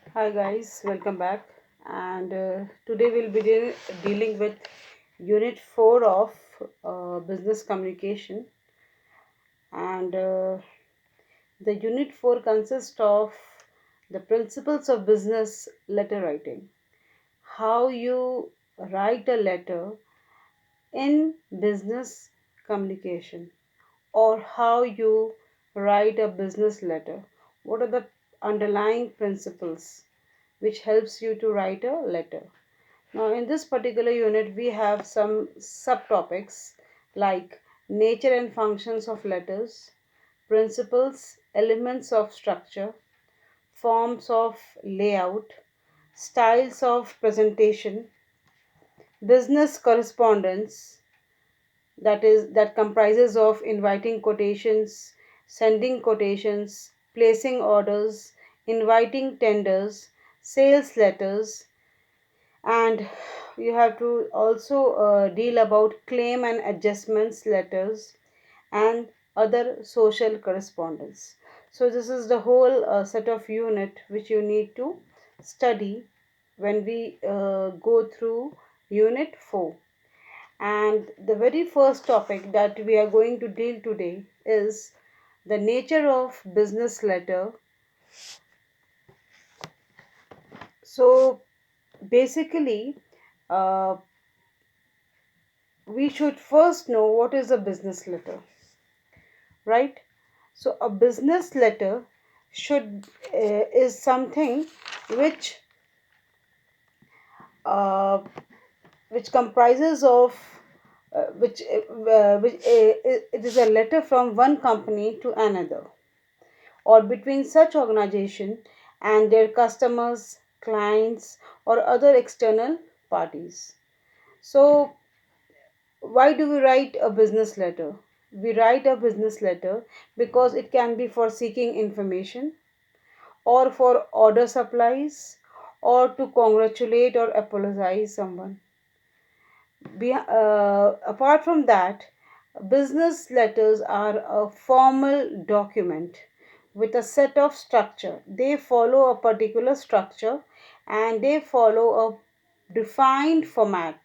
Hi guys, welcome back. And today we'll be dealing with Unit 4 of Business Communication. And the Unit 4 consists of the principles of business letter writing. How you write a letter in business communication, or how you write a business letter. What are the underlying principles which helps you to write a letter? Now, in this particular unit, we have some subtopics like nature and functions of letters, principles, elements of structure, forms of layout, styles of presentation, business correspondence, that comprises of inviting quotations, sending quotations, placing orders, inviting tenders, sales letters, and you have to also deal about claim and adjustments letters and other social correspondence. So this is the whole set of unit which you need to study when we go through unit 4. And the very first topic that we are going to deal today is the nature of business letter. So basically, uh, we should first know what is a business letter, right? So a business letter should is something which uh, which comprises of it is a letter from one company to another, or between such organization and their customers, clients, or other external parties. So why do we write a business letter? We write a business letter because it can be for seeking information, or for order supplies, or to congratulate or apologize someone. Apart from that, business letters are a formal document with a set of structure. They follow a particular structure and they follow a defined format.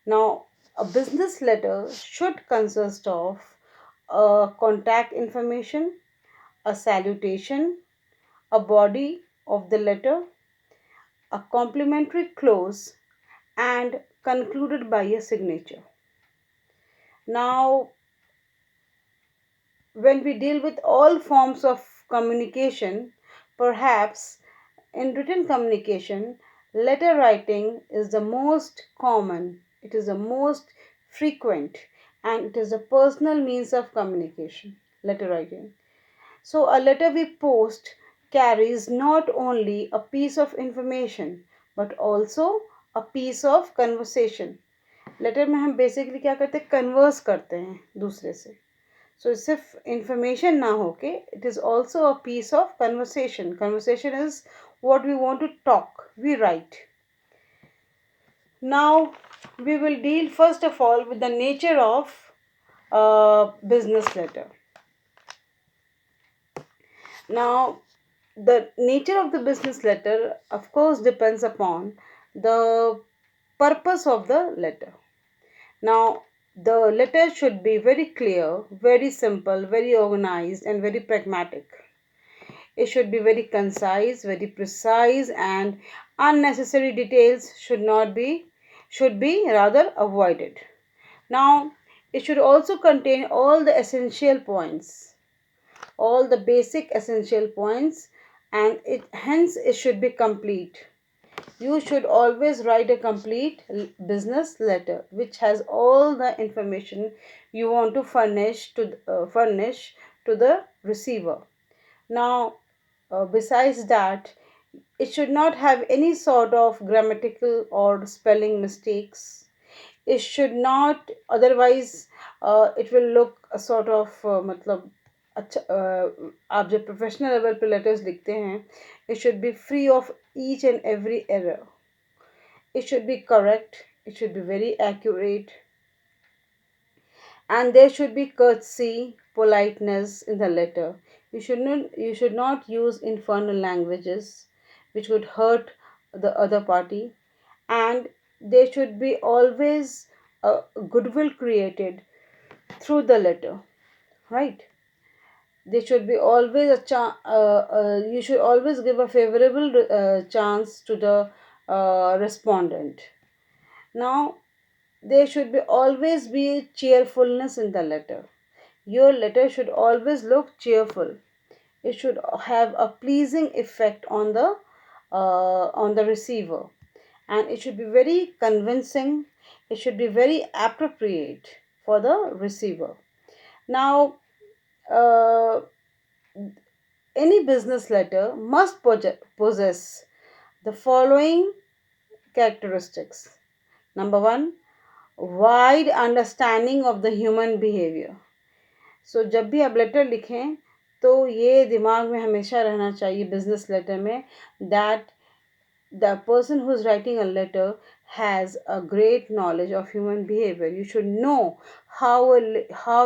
Now, a business letter should consist of a contact information, a salutation, a body of the letter, a complimentary clause, and concluded by a signature. Now, when we deal with all forms of communication, perhaps in written communication, letter writing is the most common, it is the most frequent, and it is a personal means of communication. Letter writing. So, a letter we post carries not only a piece of information but also a piece of conversation. Letter में हम basically क्या करते हैं, converse करते हैं दूसरे से. सो सिर्फ इंफॉर्मेशन ना हो के it is also a piece of conversation. Conversation is what we want to talk, we write. Now, we will deal first of all with the nature of business letter. Now, the nature of the business letter, of course, depends upon the purpose of the letter. Now, the letter should be very clear, very simple, very organized, and very pragmatic. It should be very concise, very precise, and unnecessary details should be rather avoided. Now, it should also contain all the essential points, all the basic essential points, and it hence it should be complete. You should always write a complete business letter which has all the information you want to furnish to the receiver. Now, besides that, it should not have any sort of grammatical or spelling mistakes. It should not, otherwise it will look a sort of मतलब अच्छा आप जब professional level पे letters लिखते हैं, it should be free of each and every error. It should be correct, it should be very accurate, and there should be courtesy, politeness in the letter. You should not use infernal languages. which would hurt the other party, and there should be always a goodwill created through the letter, right? There should be always you should always give a favorable chance to the respondent. Now, there should be always be cheerfulness in the letter. Your letter should always look cheerful. It should have a pleasing effect on the receiver, and it should be very convincing. It should be very appropriate for the receiver. Now, uh, any business letter must possess the following characteristics. Number one, wide understanding of the human behavior. सो जब भी आप letter लिखें तो ये दिमाग में हमेशा रहना चाहिए बिजनेस लेटर में, that the person who's writing a letter has a great knowledge of human behavior. You should know how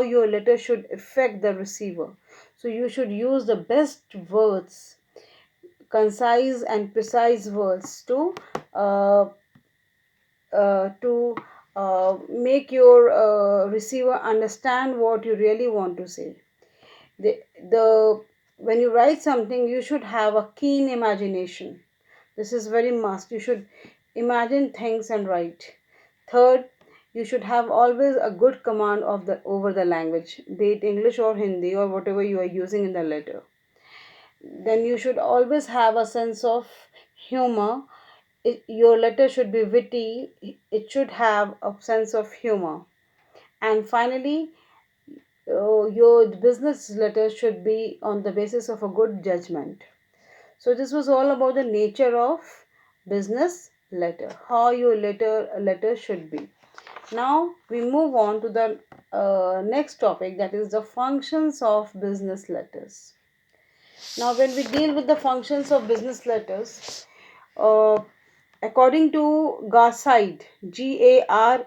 your letter should affect the receiver. So you should use the best words, concise and precise words uh, make your receiver understand what you really want to say. The when you write something, you should have a keen imagination. This is very must. You should imagine things and write. Third, you should have always a good command of the over the language, be it English or Hindi or whatever you are using in the letter. Then you should always have a sense of humor. Your letter should be witty. It should have a sense of humor. And finally, your business letter should be on the basis of a good judgment. So this was all about the nature of business letter, how your letter should be. Now we move on to the next topic, that is the functions of business letters. Now when we deal with the functions of business letters, uh, according to Garside, GARTSIDE,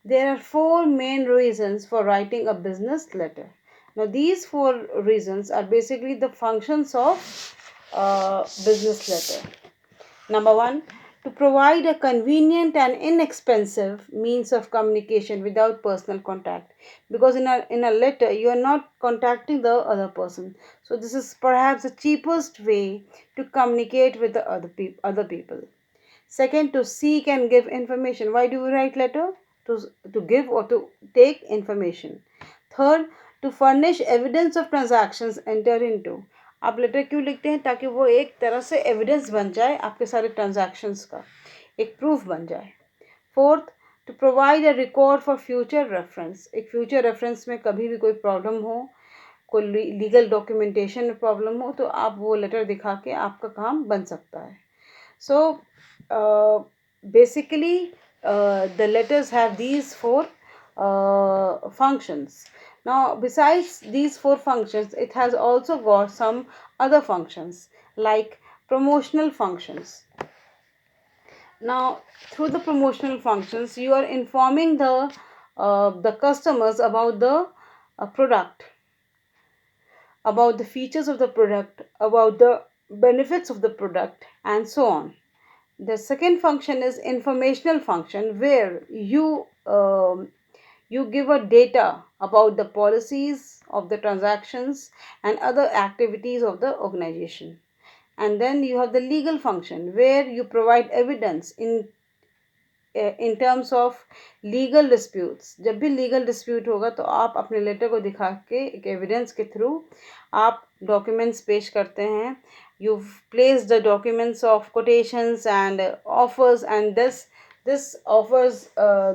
there are four main reasons for writing a business letter. Now, these four reasons are basically the functions of business letter. Number one, to provide a convenient and inexpensive means of communication without personal contact. Because in a letter, you are not contacting the other person. So, this is perhaps the cheapest way to communicate with the other people. Second, to seek and give information. Why do we write letter? To give or to take information. Third, to furnish evidence of transactions enter into. आप letter क्यों लिखते हैं? ताकि वो एक तरह से evidence बन जाए आपके सारे ट्रांजैक्शंस का, एक प्रूफ बन जाए. Fourth, to provide a record for future reference. एक फ्यूचर रेफरेंस में कभी भी कोई प्रॉब्लम हो, कोई लीगल डॉक्यूमेंटेशन में प्रॉब्लम हो, तो आप वो लेटर दिखा के आपका काम बन सकता है. So basically, the letters have these four functions. Now, besides these four functions, it has also got some other functions like promotional functions. Now, through the promotional functions, you are informing the customers about the product, about the features of the product, about the benefits of the product, and so on. The second function is informational function, where you give a data about the policies of the transactions and other activities of the organization. And then you have the legal function, where you provide evidence in terms of legal disputes. जब भी legal dispute होगा तो आप अपने letter को दिखा के एक एविडेंस के थ्रू आप डॉक्यूमेंट्स पेश करते हैं. You've placed the documents of quotations and offers, and this offers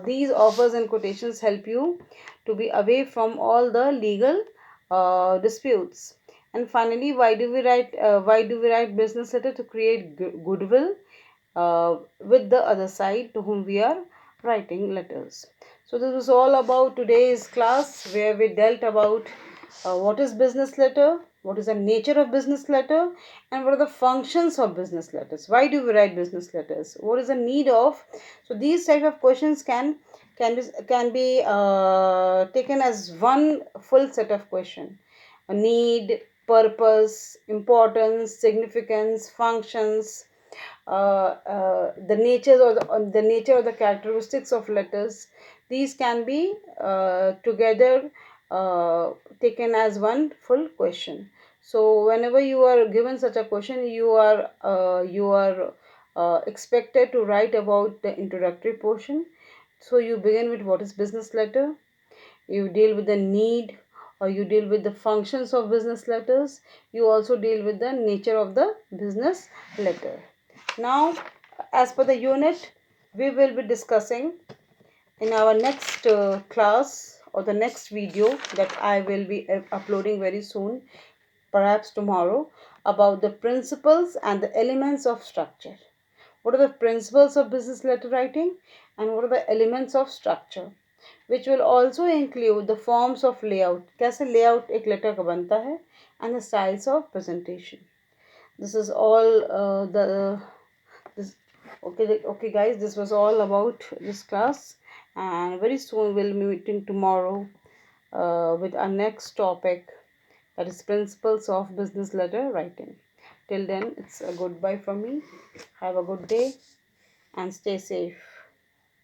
these offers and quotations help you to be away from all the legal disputes. And finally, why do we write business letter? To create goodwill with the other side to whom we are writing letters. So this was all about today's class, where we dealt about what is business letter, what is the nature of business letter, and what are the functions of business letters. Why do we write business letters? What is the need of? So these type of questions can be taken as one full set of question. A need, purpose, importance, significance, functions, the nature or the nature or the characteristics of letters. These can be together uh, taken as one full question. So whenever you are given such a question, you are expected to write about the introductory portion. So you begin with what is business letter, you deal with the need or you deal with the functions of business letters, you also deal with the nature of the business letter. Now, as per the unit, we will be discussing in our next class or the next video that I will be uploading very soon, perhaps tomorrow, about the principles and the elements of structure. What are the principles of business letter writing and what are the elements of structure, which will also include the forms of layout, कैसे layout एक letter का बनता है, and the styles of presentation. This is all this okay guys, this was all about this class, and very soon we'll be meeting tomorrow with our next topic, that is principles of business letter writing. Till then, it's a goodbye from me. Have a good day and stay safe.